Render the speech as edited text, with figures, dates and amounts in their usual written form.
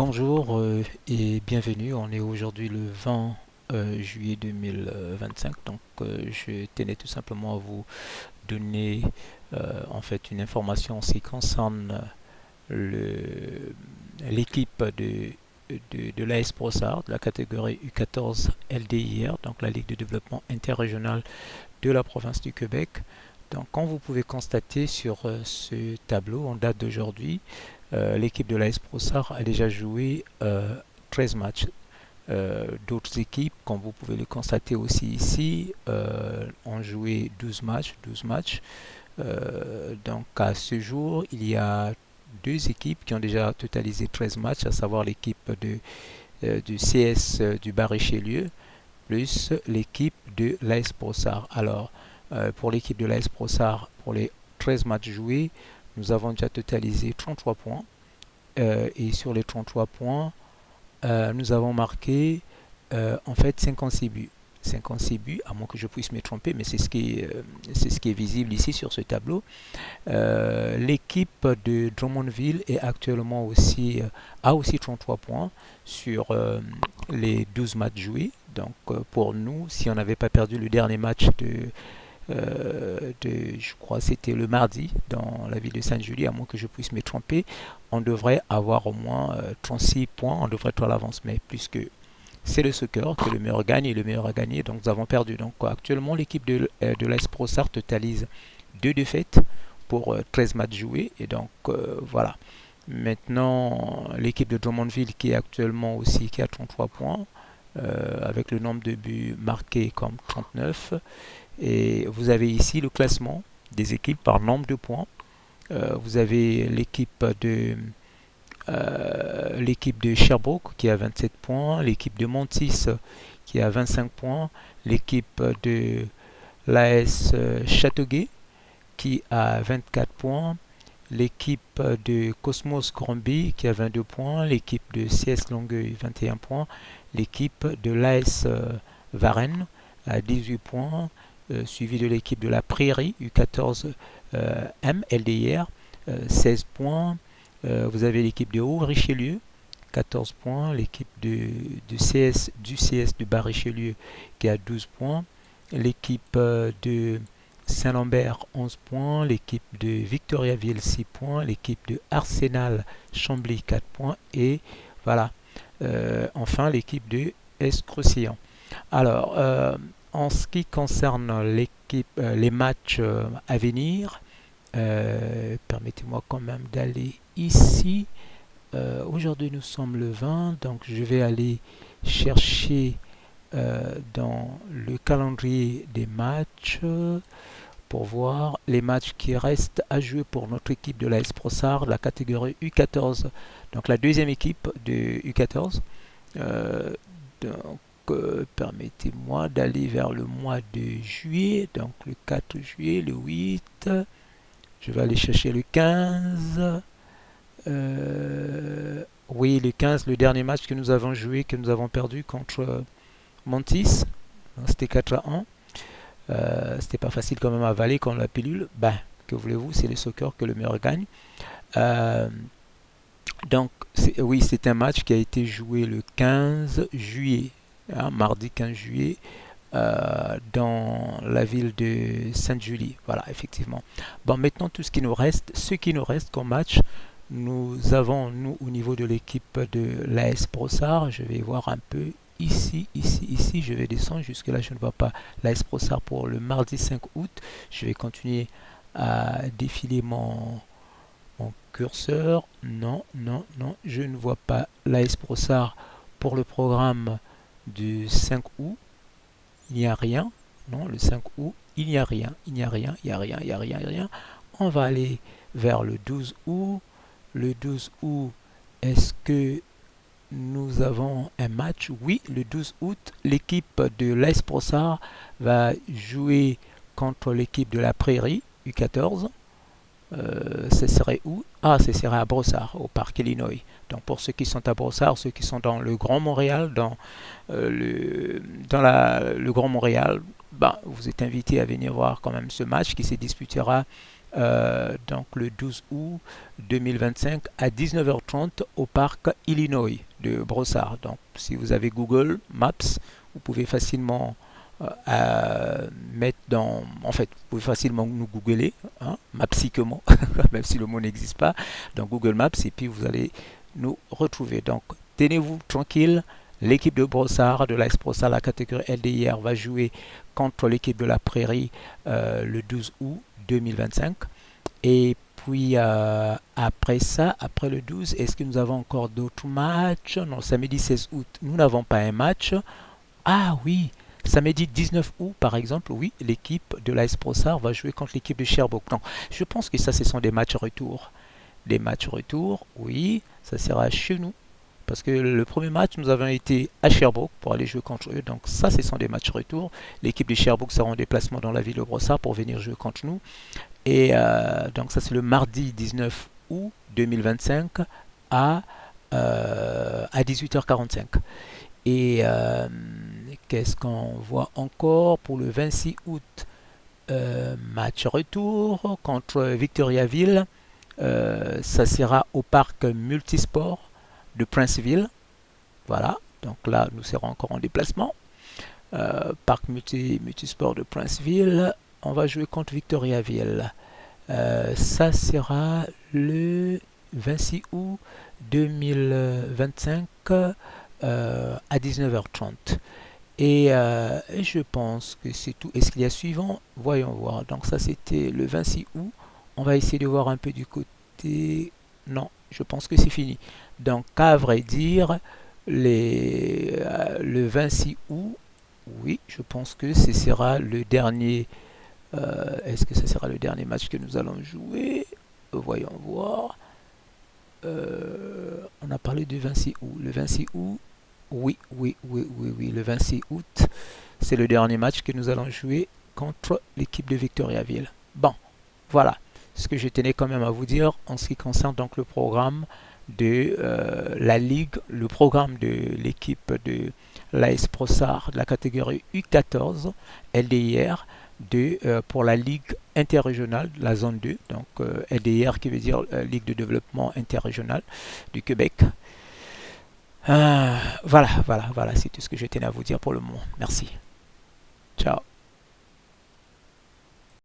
Bonjour et bienvenue. On est aujourd'hui le 20 juillet 2025. Je tenais tout simplement à vous donner en fait une information en ce qui concerne le- l'équipe de l'AS Brossard, de la catégorie U14 LDIR, donc la Ligue de développement interrégional de la province du Québec. Donc, comme vous pouvez constater sur ce tableau en date d'aujourd'hui, l'équipe de l'AS Brossard a déjà joué 13 matchs. D'autres équipes, comme vous pouvez le constater aussi ici, ont joué 12 matchs. Donc à ce jour, il y a deux équipes qui ont déjà totalisé 13 matchs, à savoir l'équipe du CS du Bas-Richelieu plus l'équipe de l'AS Brossard. Alors, pour l'équipe de l'AS Brossard, pour les 13 matchs joués, nous avons déjà totalisé 33 points. Et sur les 33 points, nous avons marqué en fait 56 buts. 56 buts, à moins que je puisse me tromper, mais c'est ce qui est visible ici sur ce tableau. L'équipe de Drummondville est actuellement aussi, a aussi 33 points sur les 12 matchs joués. Donc pour nous, si on n'avait pas perdu le dernier match je crois c'était le mardi dans la ville de Sainte-Julie, à moins que je puisse me tromper, on devrait avoir au moins 36 points, on devrait être à l'avance, mais puisque c'est le soccer que le meilleur gagne et le meilleur a gagné, donc nous avons perdu. Donc actuellement l'équipe de l'AS Brossard totalise 2 défaites pour 13 matchs joués, et donc voilà. Maintenant, l'équipe de Drummondville qui est actuellement aussi qui a 33 points, avec le nombre de buts marqués comme 39. Et vous avez ici le classement des équipes par nombre de points. Vous avez l'équipe de Sherbrooke qui a 27 points, l'équipe de Montis qui a 25 points, l'équipe de l'AS Châteauguay qui a 24 points, l'équipe de Cosmos Granby qui a 22 points, l'équipe de CS Longueuil 21 points, l'équipe de l'AS Varennes à 18 points, suivi de l'équipe de la Prairie U14 M LDR 16 points. Vous avez l'équipe de Haut-Richelieu 14 points, l'équipe du CS de Bas-Richelieu qui a 12 points, l'équipe de Saint-Lambert 11 points, l'équipe de Victoriaville 6 points, l'équipe de Arsenal Chambly 4 points et voilà, enfin l'équipe de Escroussillon. Alors, en ce qui concerne les matchs à venir, permettez-moi quand même d'aller ici. Aujourd'hui, nous sommes le 20, donc je vais aller chercher dans le calendrier des matchs pour voir les matchs qui restent à jouer pour notre équipe de l'AS Brossard, la catégorie U14. Donc la deuxième équipe de U14. Donc permettez-moi d'aller vers le mois de juillet, donc le 4 juillet, le 8. Je vais aller chercher le 15. Oui, le 15, le dernier match que nous avons joué, que nous avons perdu contre Montis. C'était 4-1. C'était pas facile quand même à avaler comme la pilule. Ben, que voulez-vous, c'est le soccer que le meilleur gagne. Euh, donc, oui, c'est un match qui a été joué le 15 juillet, hein, mardi 15 juillet, dans la ville de Sainte-Julie. Voilà, effectivement. Bon, maintenant, ce qui nous reste comme match, nous avons, nous, au niveau de l'équipe de l'AS Brossard, je vais voir un peu ici, je vais descendre. Jusque-là, je ne vois pas l'AS Brossard pour le mardi 5 août. Je vais continuer à défiler mon curseur. Non, non, non, je ne vois pas l'AS Brossard pour le programme du 5 août. Il n'y a rien. Non, le 5 août, il n'y a rien. Il n'y a rien, il n'y a rien, il n'y a rien, il n'y a rien. On va aller vers le 12 août. Le 12 août, est-ce que nous avons un match? Oui, le 12 août, l'équipe de l'AS Brossard va jouer contre l'équipe de la Prairie U14. Ce serait où? Ah, ce serait à Brossard, au parc Illinois. Donc pour ceux qui sont à Brossard, ceux qui sont dans le Grand Montréal, le Grand Montréal, ben, vous êtes invités à venir voir quand même ce match qui se disputera donc le 12 août 2025 à 19h30 au parc Illinois de Brossard. Donc si vous avez Google Maps, vous pouvez facilement mettre dans... En fait, vous pouvez facilement nous googler, hein, Mapsiquement, même si le mot n'existe pas, dans Google Maps, et puis vous allez nous retrouver. Donc tenez-vous tranquille. L'équipe de Brossard, de l'AS Brossard, la catégorie LDIR, va jouer contre l'équipe de la Prairie le 12 août 2025. Et puis après ça, après le 12, est-ce que nous avons encore d'autres matchs? Non, samedi 16 août, nous n'avons pas un match. Ah oui, samedi 19 août, par exemple, oui, l'équipe de l'AS Brossard va jouer contre l'équipe de Sherbrooke. Non, je pense que ça, ce sont des matchs retour. Des matchs retour, oui, ça sera chez nous. Parce que le premier match, nous avons été à Sherbrooke pour aller jouer contre eux. Donc ça, ce sont des matchs retour. L'équipe de Sherbrooke sera en déplacement dans la ville de Brossard pour venir jouer contre nous. Et donc ça, c'est le mardi 19 août 2025 à 18h45. Et qu'est-ce qu'on voit encore pour le 26 août? Match retour contre Victoriaville. Ça sera au parc multisport de Princeville. Voilà, donc là, nous serons encore en déplacement. Parc multisport de Princeville. On va jouer contre Victoriaville. Ça sera le 26 août 2025 à 19h30. Et je pense que c'est tout. Est-ce qu'il y a suivant? Voyons voir. Donc ça, c'était le 26 août. On va essayer de voir un peu du côté... Non, je pense que c'est fini. Donc, à vrai dire, le 26 août, oui, je pense que ce sera le dernier... Est-ce que ce sera le dernier match que nous allons jouer? Voyons voir. On a parlé du 26 août. Le 26 août, oui, le 26 août, c'est le dernier match que nous allons jouer contre l'équipe de Victoriaville. Bon, voilà ce que je tenais quand même à vous dire en ce qui concerne donc le programme de la Ligue, le programme de l'équipe de l'AS Brossard de la catégorie U14 LDIR pour la Ligue interrégionale, la zone 2, donc LDIR qui veut dire Ligue de développement interrégional du Québec. Voilà, c'est tout ce que je tenais à vous dire pour le moment. Merci. Ciao.